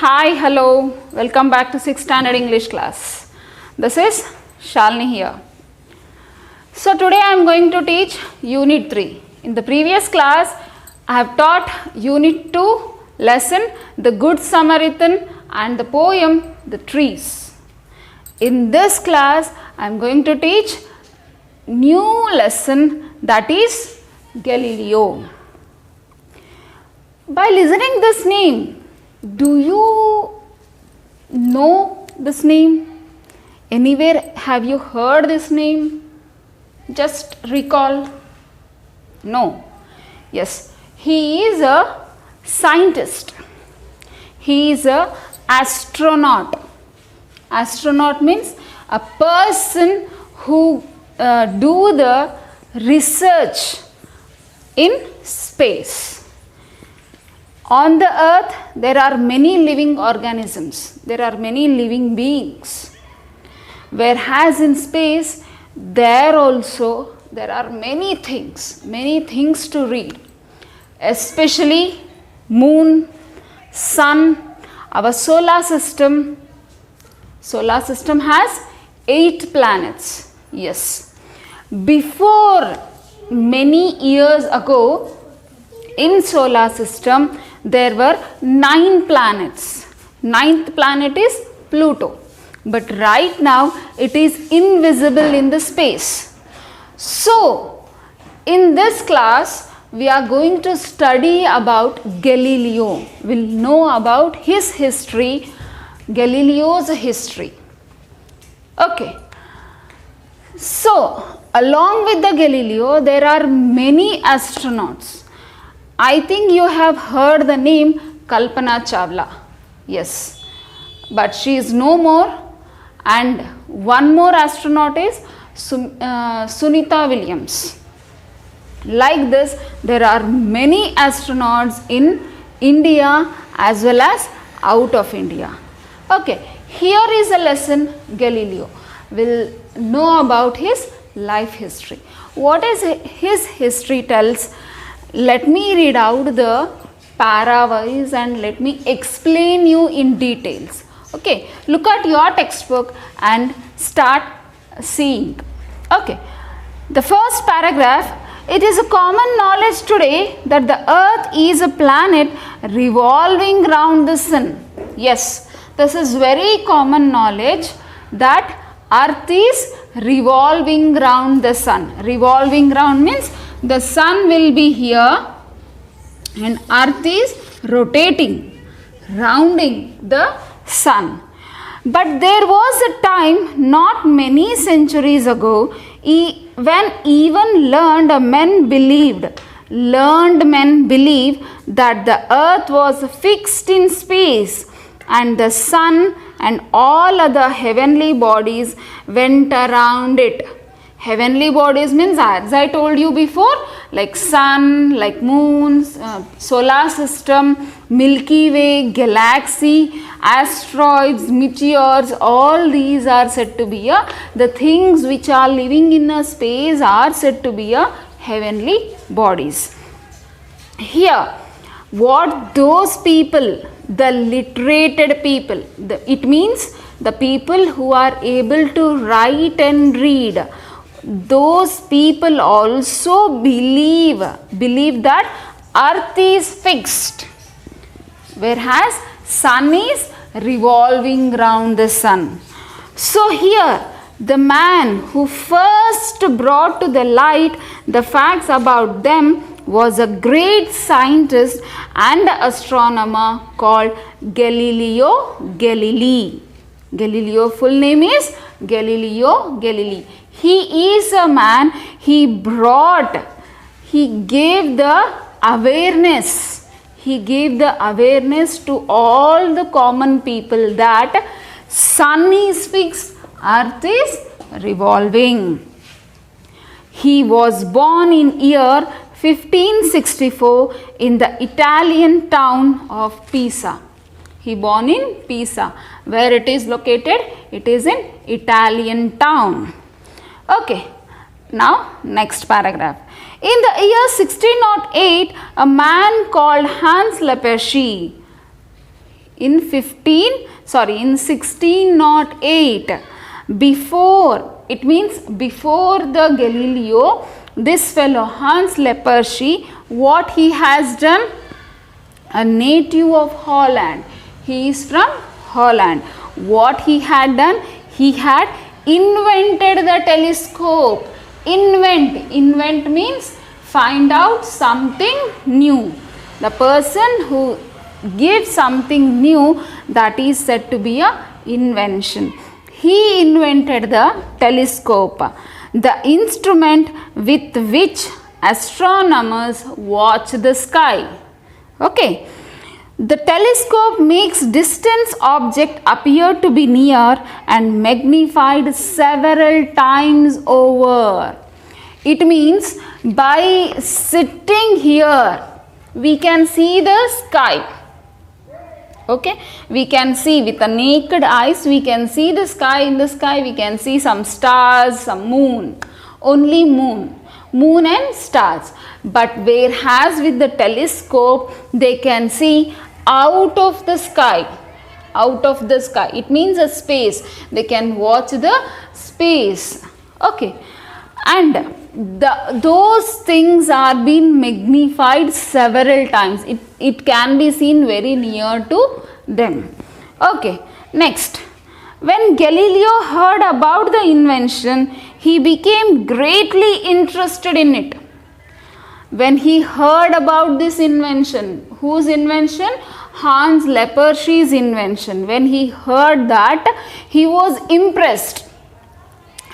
Hi, hello, welcome back to 6th standard English class. This is Shalini here. So today I am going to teach Unit 3. In the previous class, I have taught Unit 2 lesson The Good Samaritan and the poem The Trees. In this class, I am going to teach new lesson, that is Galileo. By listening this name, do you know this name? Anywhere have you heard this name? Just recall. No. Yes, he is a scientist. He is a astronaut. Astronaut means a person who do the research in space. On the earth, there are many living organisms, there are many living beings. Whereas in space, there are many things to read. Especially moon, sun, our solar system. Solar system has 8 planets. Yes. Before many years ago, in solar system, there were 9 planets. 9th planet is Pluto. But right now it is invisible in the space. So, in this class, we are going to study about Galileo. We will know about his history, Galileo's history. Okay. So, along with the Galileo, there are many astronauts. I think you have heard the name Kalpana Chawla. Yes, but she is no more, and one more astronaut is Sunita Williams. Like this, there are many astronauts in India as well as out of India. Okay, here is a lesson Galileo. We'll know about his life history. What is his history tells? Let me read out the para-wise and let me explain you in details. Okay, look at your textbook and start seeing. Okay, the first paragraph, it is a common knowledge today that the earth is a planet revolving round the sun. Yes, this is very common knowledge that earth is revolving round the sun. Revolving round means the sun will be here and earth is rotating, rounding the sun. But there was a time not many centuries ago when even learned men believed that the earth was fixed in space and the sun and all other heavenly bodies went around it. Heavenly bodies means, as I told you before, like sun, like moon, solar system, Milky Way, galaxy, asteroids, meteors, all these are said to be the things which are living in a space are said to be heavenly bodies. Here, what those people, the literated people, it means the people who are able to write and read, those people also believe that earth is fixed, whereas sun is revolving round the sun. So here, the man who first brought to the light the facts about them was a great scientist and astronomer called Galileo Galilei. Galileo full name is Galileo Galilei. He is a man, he gave the awareness to all the common people that sun is fixed, earth is revolving. He was born in year 1564 in the Italian town of Pisa. He born in Pisa. Where it is located? It is in Italian town. Okay, now next paragraph. In the year 1608, a man called Hans Lippershey, in 1608. Before, it means before the Galileo, this fellow Hans Lippershey, what he has done? A native of Holland. He is from Holland. What he had done? He had invented the telescope. Invent means find out something new. The person who gives something new, that is said to be a invention. He invented the telescope, the instrument with which astronomers watch the sky. Okay. The telescope makes distant object appear to be near and magnified several times over. It means by sitting here, we can see the sky. Okay, we can see with the naked eyes, we can see the sky. In the sky we can see some stars, some moon, only moon and stars. But whereas with the telescope they can see out of the sky. It means a space. They can watch the space. Okay, and those things are being magnified several times. It can be seen very near to them. Okay, next, when Galileo heard about the invention, he became greatly interested in it. When he heard about this invention, whose invention? Hans Lippershey's invention. When he heard that, he was impressed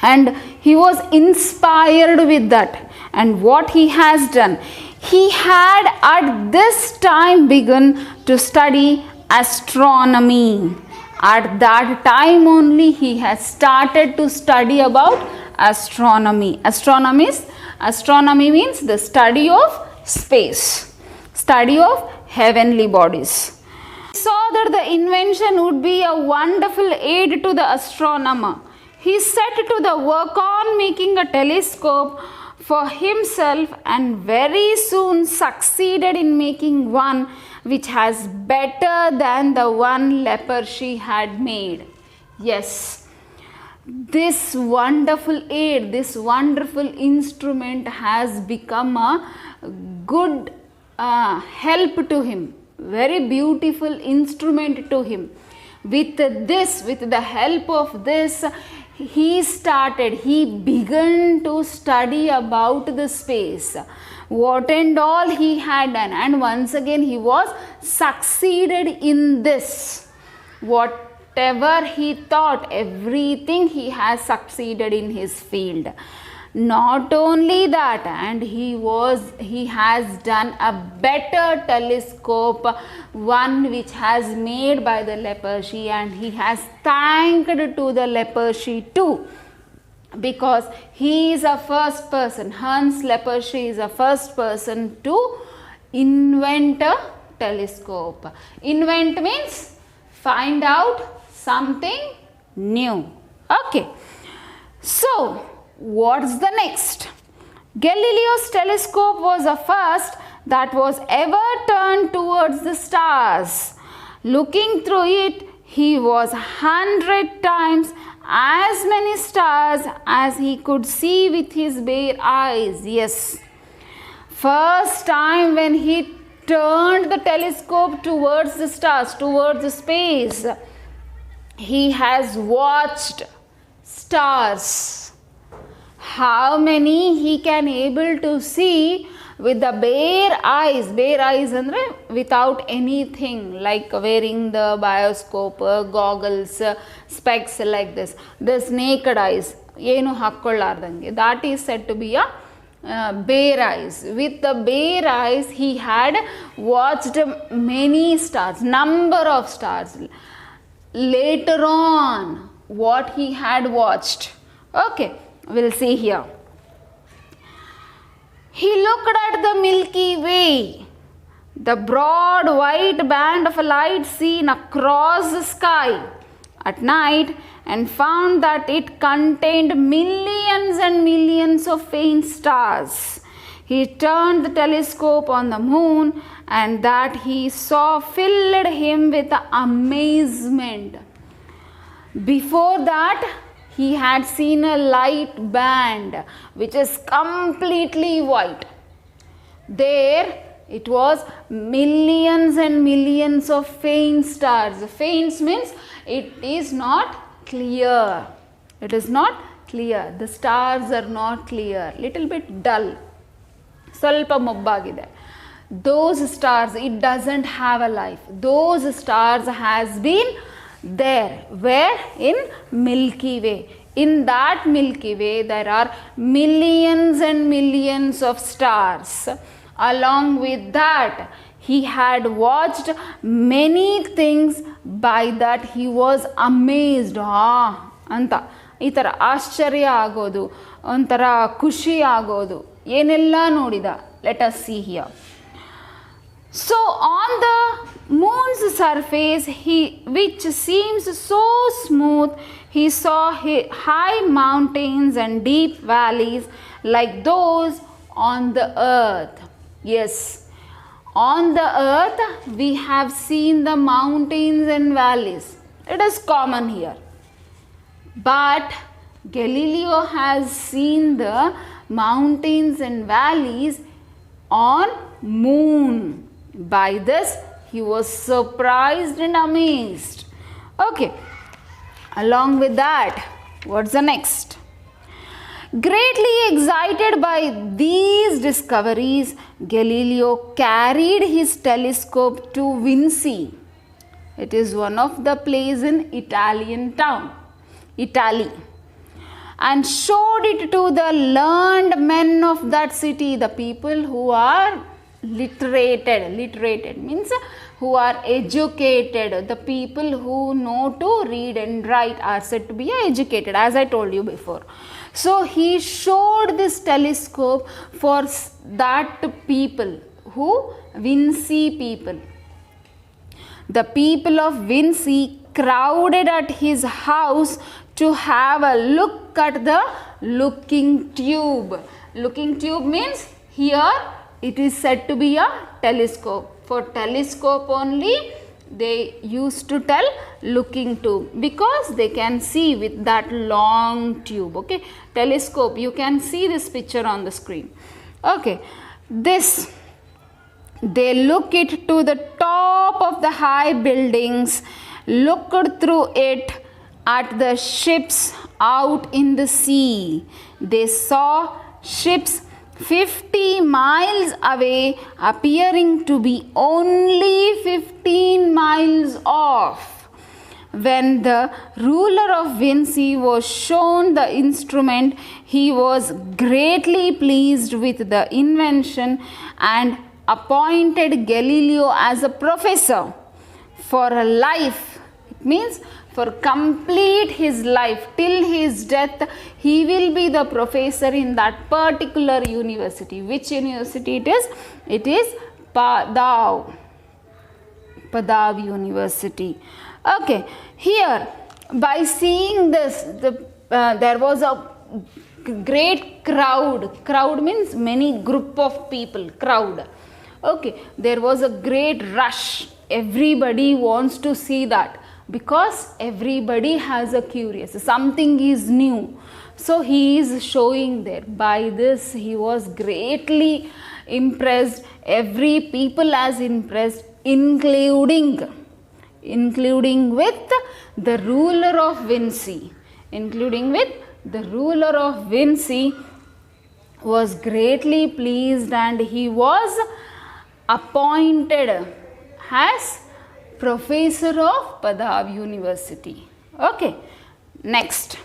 and he was inspired with that. And what he has done? He had at this time begun to study astronomy. At that time only he has started to study about astronomy. Astronomy means the study of space, study of heavenly bodies. He saw that the invention would be a wonderful aid to the astronomer. He set to the work on making a telescope for himself and very soon succeeded in making one which has better than the one Lippershey had made. Yes, this wonderful aid, this wonderful instrument has become a good help to him, very beautiful instrument to him. With the help of this, he began to study about the space, what and all he had done, and once again he was succeeded in this. Whatever he thought, everything he has succeeded in his field. Not only that, and he has done a better telescope, one which has made by the Lippershey, and he has thanked to the Lippershey too, because he is a first person. Hans Lippershey is a first person to invent a telescope. Invent means find out something new. Okay, so what's the next? Galileo's telescope was the first that was ever turned towards the stars. Looking through it, he was 100 times as many stars as he could see with his bare eyes. Yes, first time when he turned the telescope towards the stars, towards the space, he has watched stars. How many he can able to see with the bare eyes andre without anything like wearing the bioscope, goggles, specs like this naked eyes, ಏನು ಹಾಕ್ಕೊಳ್ಳಾರ್ದಂಗೆ, that is said to be a bare eyes. With the bare eyes he had watched many stars, number of stars. Later on what he had watched, okay, we'll see here. He looked at the Milky Way, the broad white band of light seen across the sky at night, and found that it contained millions and millions of faint stars. He turned the telescope on the moon, and that he saw filled him with amazement. Before that, he had seen a light band which is completely white. There it was millions and millions of faint stars. Faint means it is not clear. It is not clear. The stars are not clear. Little bit dull. ಸ್ವಲ್ಪ ಮೊಬ್ಬಾಗಿದೆ. Those stars, it doesn't have a life. Those stars has been there. Where? In Milky Way. In that Milky Way, there are millions and millions of stars. Along with that, he had watched many things. By that he was amazed. ಅಂತ ಈ ಥರ ಆಶ್ಚರ್ಯ ಆಗೋದು, ಒಂಥರ ಖುಷಿ ಆಗೋದು, ಏನೆಲ್ಲ ನೋಡಿದ. Let us see here. So on the moon's surface, which seems so smooth, he saw high mountains and deep valleys like those on the earth. Yes, on the earth we have seen the mountains and valleys. It is common here. But Galileo has seen the mountains and valleys on moon. By this he was surprised and amazed. Okay, along with that, what's the next? Greatly excited by these discoveries, Galileo carried his telescope to Vinci. It is one of the places in Italian town, Italy, and showed it to the learned men of that city, the people who are literated means who are educated. The people who know to read and write are said to be educated, as I told you before. So he showed this telescope for that people, who? Vinci people. The people of Vinci crowded at his house to have a look at the looking tube. Looking tube means here it is said to be a telescope. For telescope only they used to tell looking tube, because they can see with that long tube. Okay, telescope, you can see this picture on the screen. Okay, this, they look it to the top of the high buildings, looked through it at the ships out in the sea. They saw ships 50 miles away appearing to be only 15 miles off. When the ruler of Vinci was shown the instrument, he was greatly pleased with the invention and appointed Galileo as a professor for a life. It means for complete his life, till his death, he will be the professor in that particular university. Which university it is? It is Padov University. Okay, here by seeing this, there was a great crowd. Crowd means many group of people, crowd. Okay, there was a great rush. Everybody wants to see that, because everybody has a curious, something is new, so he is showing there. By this he was greatly impressed. Every people as impressed, including with the ruler of Vinci. Including with the ruler of Vinci was greatly pleased, and he was appointed as professor of Padov University. Okay, next,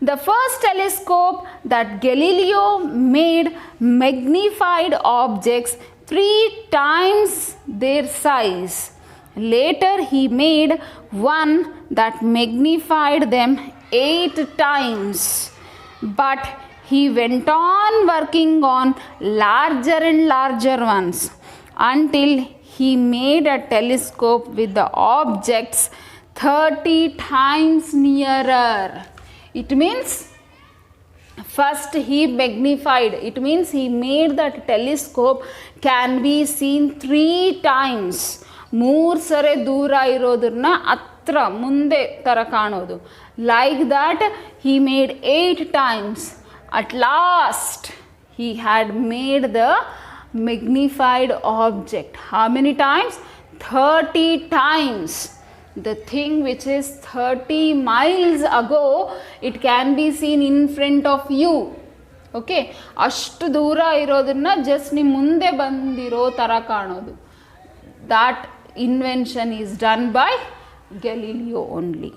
the first telescope that Galileo made magnified objects 3 times their size. Later he made one that magnified them 8 times, but he went on working on larger and larger ones until he made a telescope with the objects 30 times nearer. It means First he magnified, it means he made that telescope can be seen 3 times. 3 ಸರಿ ದೂರ ಇರೋದನ್ನ ಹತ್ರ ಮುಂದೆ ಥರ ಕಾಣೋದು. Like that he made 8 times. At last he had made the magnified object. How many times? 30 times. The thing which is 30 miles ago, it can be seen in front of you. Okay, ಅಷ್ಟು ದೂರ ಇರೋದನ್ನ just ನಿಮ್ಮ ಮುಂದೆ ಬಂದಿರೋ ಥರ ಕಾಣೋದು. That invention is done by Galileo only.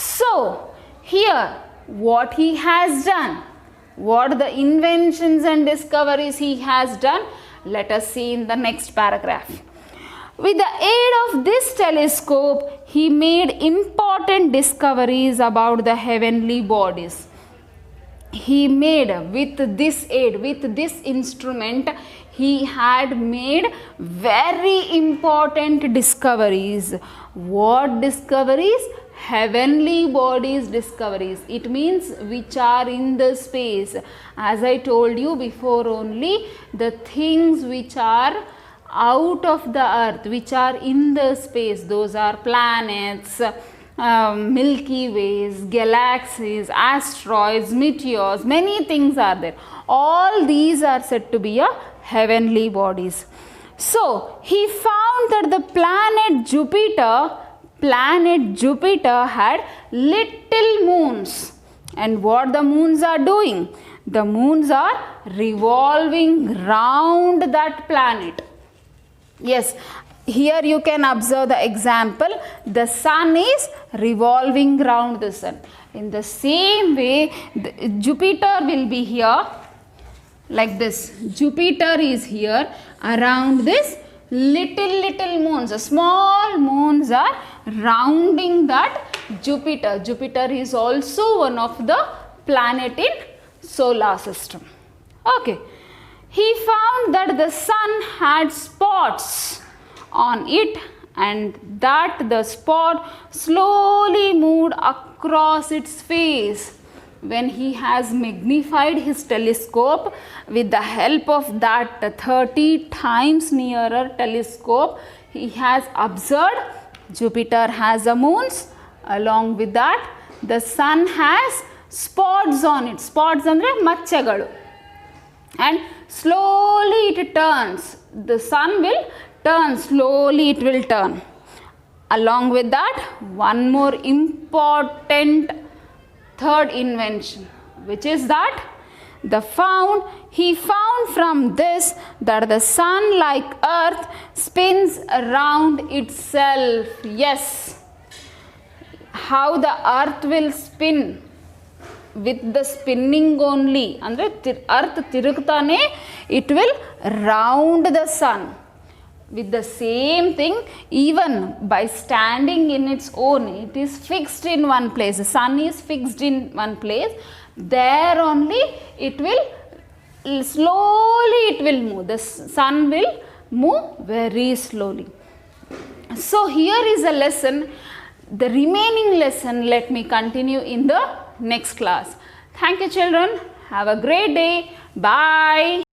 So here what he has done, what the inventions and discoveries he has done, let us see in the next paragraph. With the aid of this telescope, he made important discoveries about the heavenly bodies. He made, with this aid, with this instrument, he had made very important discoveries. What discoveries? Heavenly bodies discoveries. It means which are in the space. As I told you before only, the things which are out of the earth, which are in the space, those are planets, Milky Ways, galaxies, asteroids, meteors, many things are there. All these are said to be a heavenly bodies. So he found that the planet Jupiter had little moons. And what the moons are doing? The moons are revolving round that planet. Yes, here you can observe the example. The sun is revolving round the sun. In the same way, Jupiter will be here like this. Jupiter is here around this little moons. Small moons are rounding that Jupiter. Jupiter is also one of the planet in solar system. Okay. He found that the sun had spots on it and that the spot slowly moved across its face. When he has magnified his telescope with the help of that 30 times nearer telescope, he has observed Jupiter has a moons. Along with that, the sun has spots on it. Spots andre ಮಚ್ಚೆಗಳು. And slowly it turns. The sun will turn, slowly it will turn. Along with that, one more important third invention, which is that he found from this that the sun, like earth, spins around itself. Yes, how the earth will spin? With the spinning only. Andre earth tirugtane, it will round the sun. With the same thing, even by standing in its own, it is fixed in one place. The sun is fixed in one place. There only it will slowly it will move. The sun will move very slowly. So here is a lesson. The remaining lesson let me continue in the next class. Thank you children. Have a great day. Bye.